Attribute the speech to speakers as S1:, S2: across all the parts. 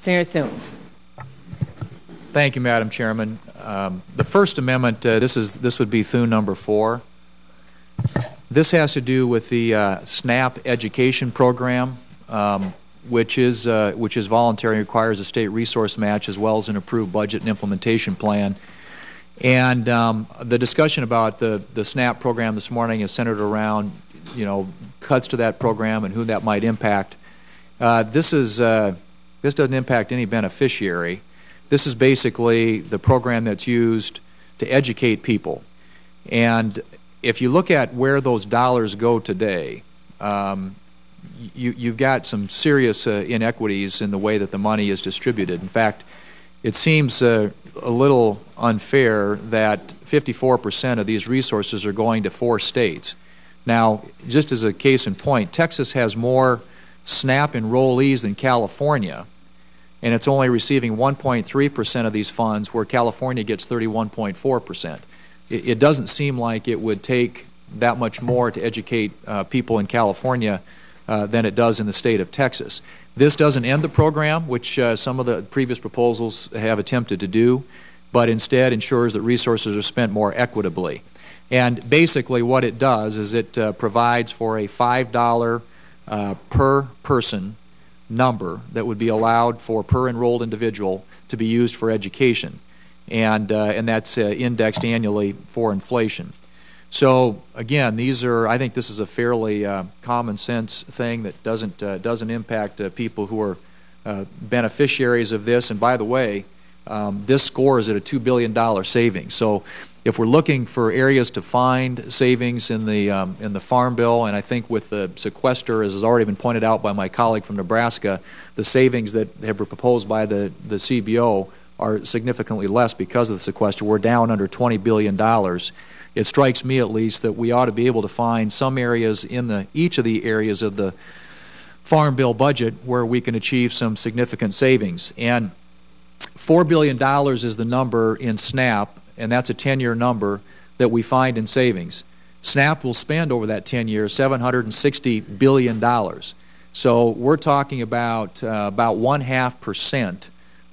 S1: Senator Thune.
S2: Thank you, Madam Chairman. The First Amendment, this would be Thune number 4. This has to do with the SNAP education program, which is voluntary and requires a state resource match as well as an approved budget and implementation plan. And the discussion about the SNAP program this morning is centered around, cuts to that program and who that might impact. This doesn't impact any beneficiary. This is basically the program that's used to educate people. And if you look at where those dollars go today, you've got some serious inequities in the way that the money is distributed. In fact, it seems a little unfair that 54% of these resources are going to 4 states. Now, just as a case in point, Texas has more SNAP enrollees than California, and it's only receiving 1.3% of these funds, where California gets 31.4%. It doesn't seem like it would take that much more to educate people in California than it does in the state of Texas. This doesn't end the program, which some of the previous proposals have attempted to do, but instead ensures that resources are spent more equitably. And basically what it does is it provides for a $5 per person number that would be allowed for per enrolled individual to be used for education, and that's indexed annually for inflation. So again, I think this is a fairly common sense thing that doesn't impact people who are beneficiaries of this. And by the way, this scores at a $2 billion savings. So if we're looking for areas to find savings in the Farm Bill, and I think with the sequester, as has already been pointed out by my colleague from Nebraska, the savings that have been proposed by the CBO are significantly less because of the sequester. We're down under $20 billion. It strikes me, at least, that we ought to be able to find some areas in each of the areas of the Farm Bill budget where we can achieve some significant savings. And $4 billion is the number in SNAP, and that's a 10-year number that we find in savings. SNAP will spend over that 10 years $760 billion. So we're talking about 0.5%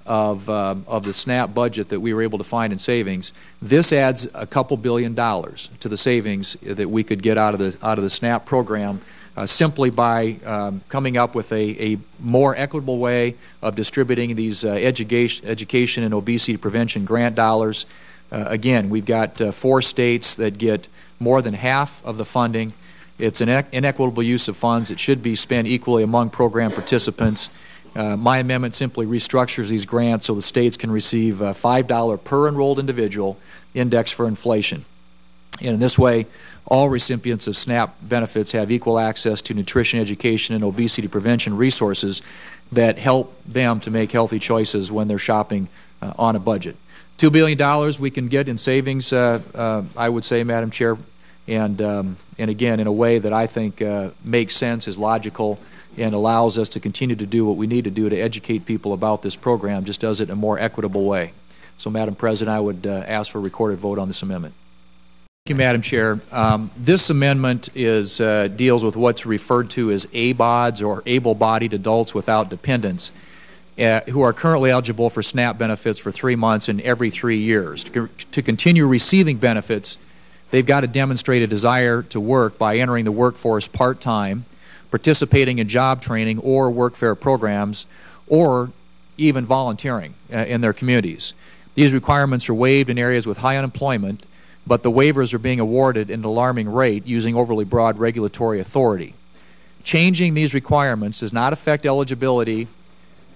S2: of the SNAP budget that we were able to find in savings. This adds a couple $2 billion to the savings that we could get out of the SNAP program simply by coming up with a more equitable way of distributing these education and obesity prevention grant dollars. Again, we've got 4 states that get more than half of the funding. It's an inequitable use of funds. It should be spent equally among program participants. My amendment simply restructures these grants so the states can receive $5 per enrolled individual indexed for inflation. And in this way, all recipients of SNAP benefits have equal access to nutrition, education, and obesity prevention resources that help them to make healthy choices when they're shopping on a budget. $2 billion we can get in savings, I would say, Madam Chair, and again, in a way that I think makes sense, is logical, and allows us to continue to do what we need to do to educate people about this program, just does it in a more equitable way. So, Madam President, I would ask for a recorded vote on this amendment. Thank you, Madam Chair. This amendment deals with what's referred to as ABODs, or able-bodied adults without dependents, who are currently eligible for SNAP benefits for 3 months and every 3 years. To continue receiving benefits, they've got to demonstrate a desire to work by entering the workforce part-time, participating in job training or workfare programs, or even volunteering in their communities. These requirements are waived in areas with high unemployment, but the waivers are being awarded at an alarming rate using overly broad regulatory authority. Changing these requirements does not affect eligibility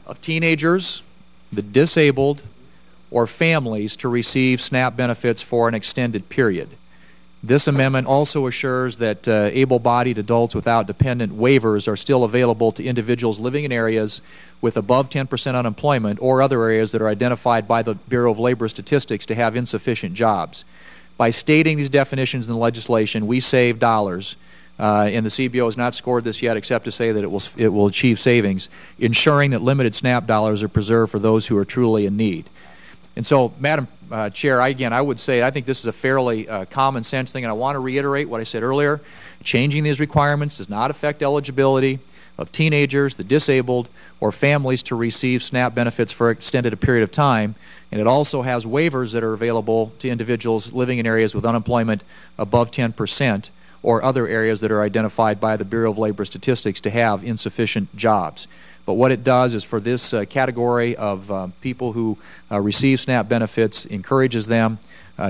S2: of teenagers, the disabled, or families to receive SNAP benefits for an extended period. This amendment also assures that able-bodied adults without dependent waivers are still available to individuals living in areas with above 10% unemployment or other areas that are identified by the Bureau of Labor Statistics to have insufficient jobs. By stating these definitions in the legislation, we save dollars, and the CBO has not scored this yet except to say that it will achieve savings, ensuring that limited SNAP dollars are preserved for those who are truly in need. And so, Madam Chair, I would say I think this is a fairly common sense thing, and I want to reiterate what I said earlier. Changing these requirements does not affect eligibility. of teenagers, the disabled, or families to receive SNAP benefits for extended a period of time. And it also has waivers that are available to individuals living in areas with unemployment above 10% or other areas that are identified by the Bureau of Labor Statistics to have insufficient jobs. But what it does is for this category of people who receive SNAP benefits, encourages them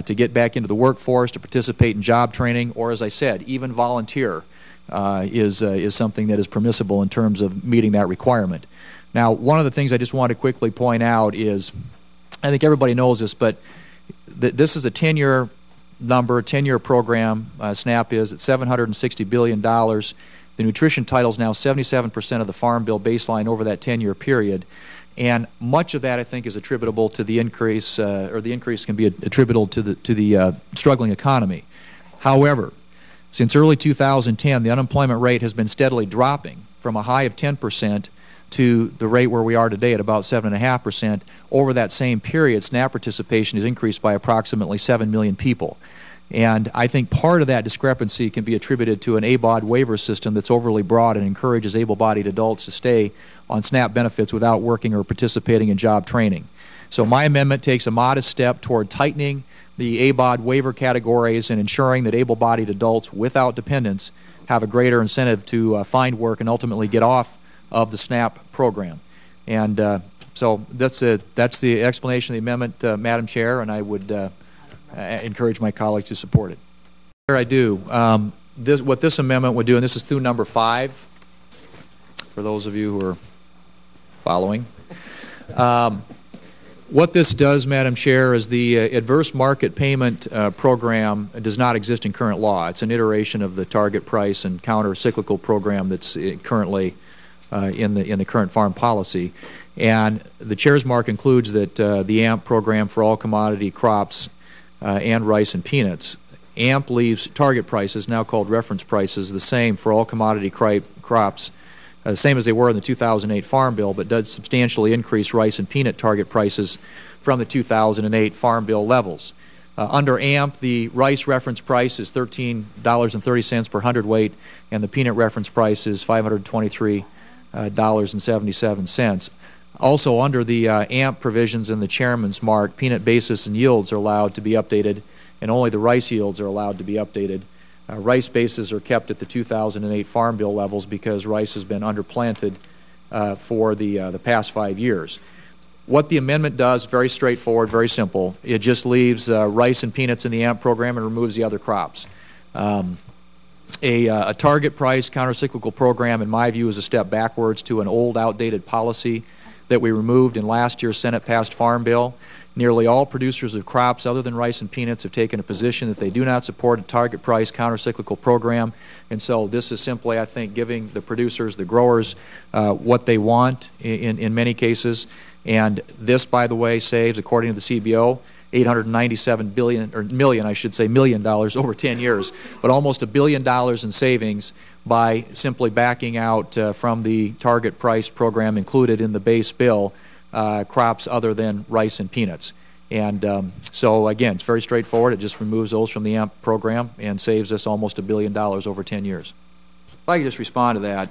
S2: to get back into the workforce, to participate in job training, or as I said, even volunteer is something that is permissible in terms of meeting that requirement. Now, one of the things I just want to quickly point out is, I think everybody knows this, but this is a 10-year number, a 10-year program. SNAP is at $760 billion. The nutrition title is now 77% of the Farm Bill baseline over that 10-year period. And much of that, I think, is attributable to the increase, or the increase can be attributable to the struggling economy. However, since early 2010, the unemployment rate has been steadily dropping from a high of 10% to the rate where we are today at about 7.5%. Over that same period, SNAP participation has increased by approximately 7 million people. And I think part of that discrepancy can be attributed to an ABOD waiver system that's overly broad and encourages able-bodied adults to stay on SNAP benefits without working or participating in job training. So my amendment takes a modest step toward tightening the ABOD waiver categories and ensuring that able-bodied adults without dependents have a greater incentive to find work and ultimately get off of the SNAP program. And so that's the explanation of the amendment, Madam Chair, and I would encourage my colleagues to support it. Here I do. What this amendment would do, and this is Thune number 5, for those of you who are following. What this does, Madam Chair, is the adverse market payment program does not exist in current law. It's an iteration of the target price and counter-cyclical program that's currently in the current farm policy. And the Chair's mark includes that the AMP program for all commodity crops and rice and peanuts. AMP leaves target prices, now called reference prices, the same for all commodity crops, the same as they were in the 2008 Farm Bill, but does substantially increase rice and peanut target prices from the 2008 Farm Bill levels. Under AMP, the rice reference price is $13.30 per hundredweight, and the peanut reference price is $523.77. Also, under the AMP provisions in the Chairman's mark, peanut basis and yields are allowed to be updated, and only the rice yields are allowed to be updated. Rice bases are kept at the 2008 Farm Bill levels because rice has been underplanted for the past 5 years. What the amendment does, very straightforward, very simple. It just leaves rice and peanuts in the AMP program and removes the other crops. A target price countercyclical program, in my view, is a step backwards to an old, outdated policy that we removed in last year's Senate-passed Farm Bill. Nearly all producers of crops other than rice and peanuts have taken a position that they do not support a target price countercyclical program, and so this is simply, I think, giving the producers, the growers, what they want in many cases. And this, by the way, saves, according to the CBO, $897 million over 10 years, but almost $1 billion in savings by simply backing out from the target price program included in the base bill crops other than rice and peanuts. And so again, it's very straightforward. It just removes those from the AMP program and saves us almost $1 billion over 10 years. If I could just respond to that,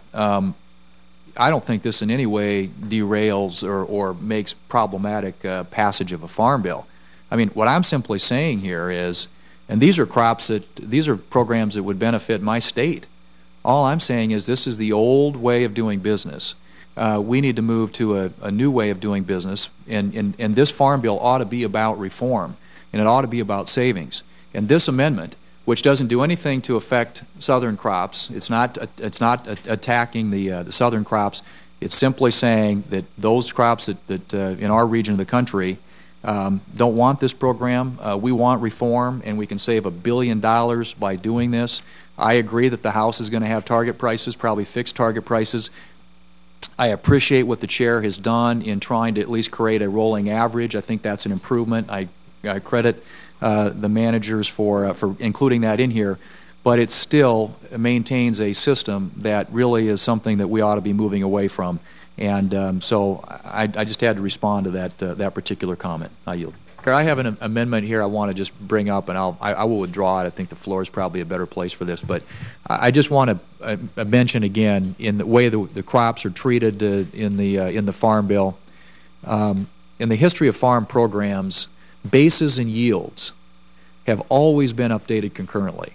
S2: I don't think this in any way derails or makes problematic passage of a farm bill. I mean, what I'm simply saying here is, and these are programs that would benefit my state. All I'm saying is this is the old way of doing business. We need to move to a new way of doing business, and this farm bill ought to be about reform, and it ought to be about savings. And this amendment, which doesn't do anything to affect southern crops, it's not attacking the southern crops. It's simply saying that those crops that in our region of the country don't want this program. We want reform, and we can save $1 billion by doing this. I agree that the House is going to have target prices, probably fixed target prices. I appreciate what the Chair has done in trying to at least create a rolling average. I think that's an improvement. I credit the managers for including that in here, but it still maintains a system that really is something that we ought to be moving away from. And so I just had to respond to that particular comment. I yield. I have an amendment here I want to just bring up, and I will withdraw it. I think the floor is probably a better place for this, but I just want to mention again, in the way the crops are treated in the Farm Bill. In the history of farm programs, bases and yields have always been updated concurrently.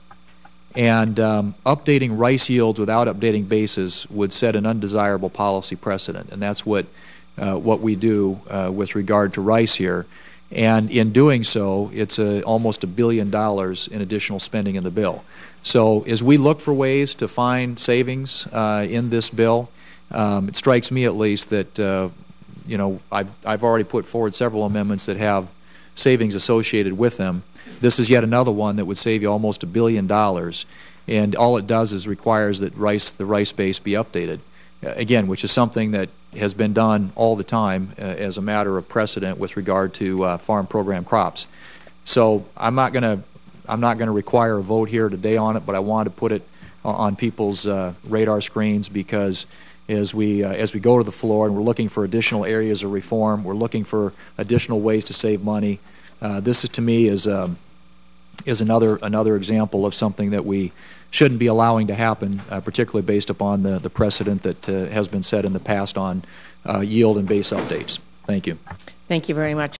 S2: And updating rice yields without updating bases would set an undesirable policy precedent, and that's what we do with regard to rice here. And in doing so, it's almost $1 billion in additional spending in the bill. So as we look for ways to find savings in this bill, it strikes me at least that you know, I've already put forward several amendments that have savings associated with them. This is yet another one that would save you almost $1 billion, and all it does is requires that the rice base be updated, again, which is something that has been done all the time as a matter of precedent with regard to farm program crops. So I'm not going to require a vote here today on it, but I want to put it on people's radar screens, because as we go to the floor and we're looking for additional areas of reform, we're looking for additional ways to save money. This is, to me, is another example of something that we shouldn't be allowing to happen, particularly based upon the precedent that has been set in the past on yield and base updates. Thank you.
S1: Thank you very much.